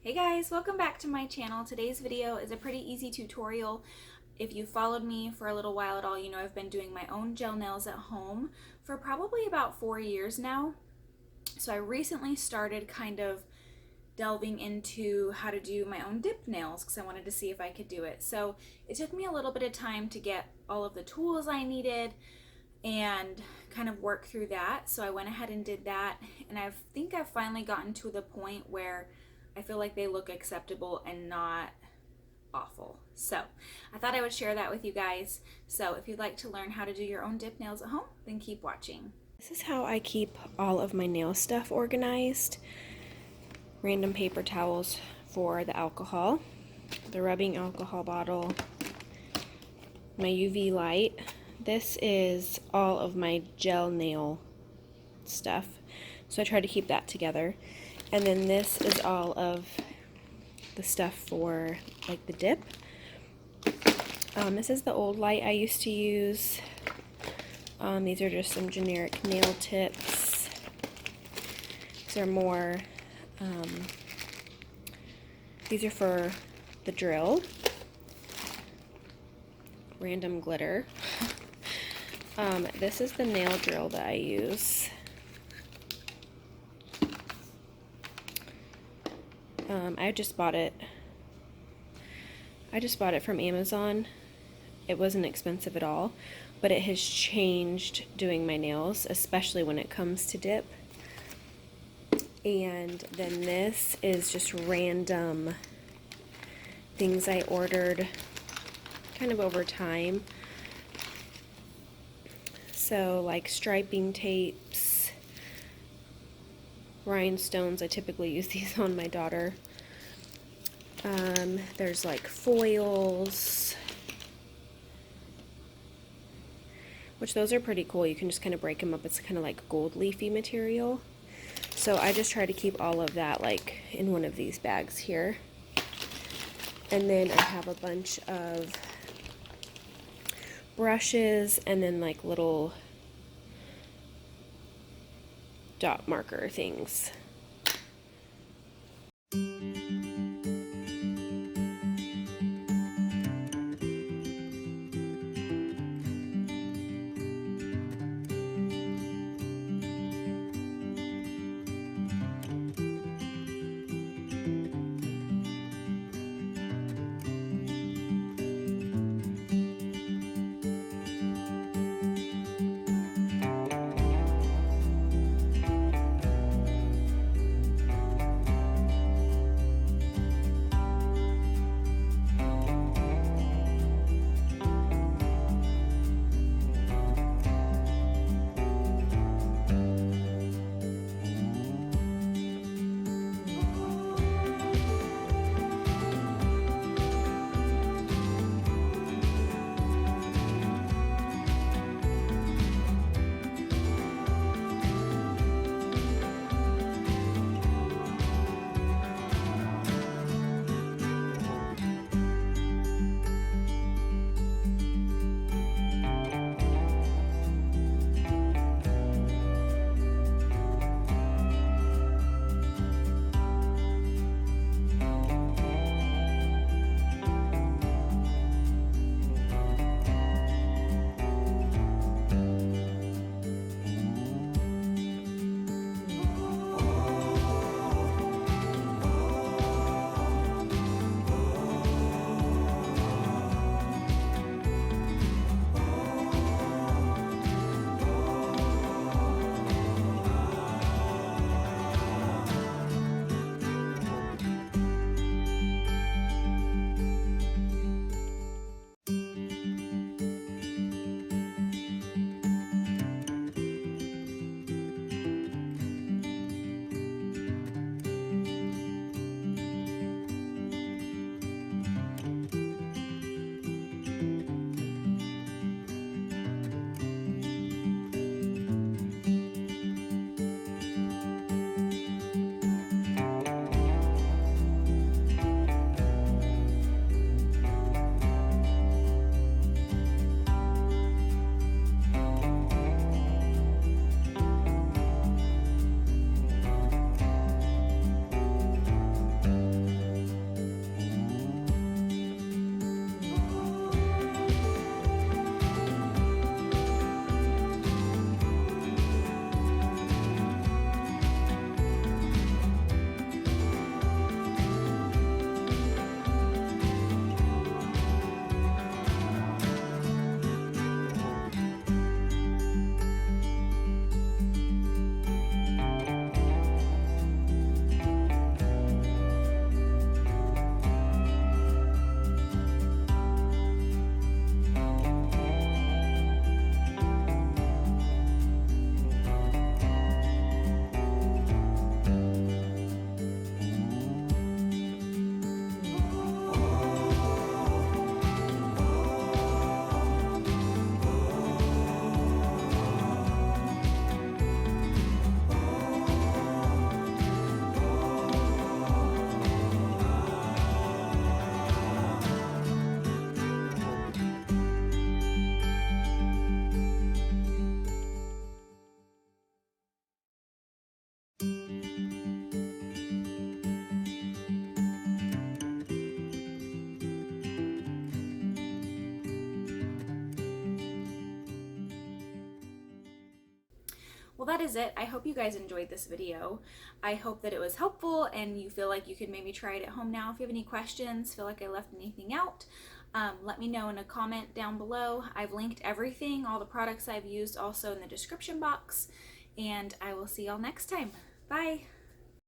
Hey guys, welcome back to my channel. Today's video is a pretty easy tutorial. If you followed me for a little while at all, you know I've been doing my own gel nails at home for probably about 4 years now. So I recently started kind of delving into how to do my own dip nails because I wanted to see if I could do it. So it took me a little bit of time to get all of the tools I needed and kind of work through that. So I went ahead and did that, and I think I've finally gotten to the point where I feel like they look acceptable and not awful. So I thought I would share that with you guys. So if you'd like to learn how to do your own dip nails at home, then keep watching. This is how I keep all of my nail stuff organized. Random paper towels for the alcohol, the rubbing alcohol bottle, my UV light. This is all of my gel nail stuff, so I try to keep that together. And then this is all of the stuff for like the dip. This is the old light I used to use. These are just some generic nail tips. These are more, these are for the drill. Random glitter. This is the nail drill that I use. I just bought it from Amazon. It wasn't expensive at all, but it has changed doing my nails, especially when it comes to dip. And then this is just random things I ordered kind of over time. So like striping tapes, rhinestones. I typically use these on my daughter. There's like foils, which those are pretty cool. You can just kind of break them up. It's kind of like gold leafy material. So I just try to keep all of that like in one of these bags here. And then I have a bunch of brushes and then like little dot marker things. Well, that is it. I hope you guys enjoyed this video. I hope that it was helpful and you feel like you could maybe try it at home now. If you have any questions, feel like I left anything out, let me know in a comment down below. I've linked everything, all the products I've used, also in the description box, and I will see y'all next time. Bye!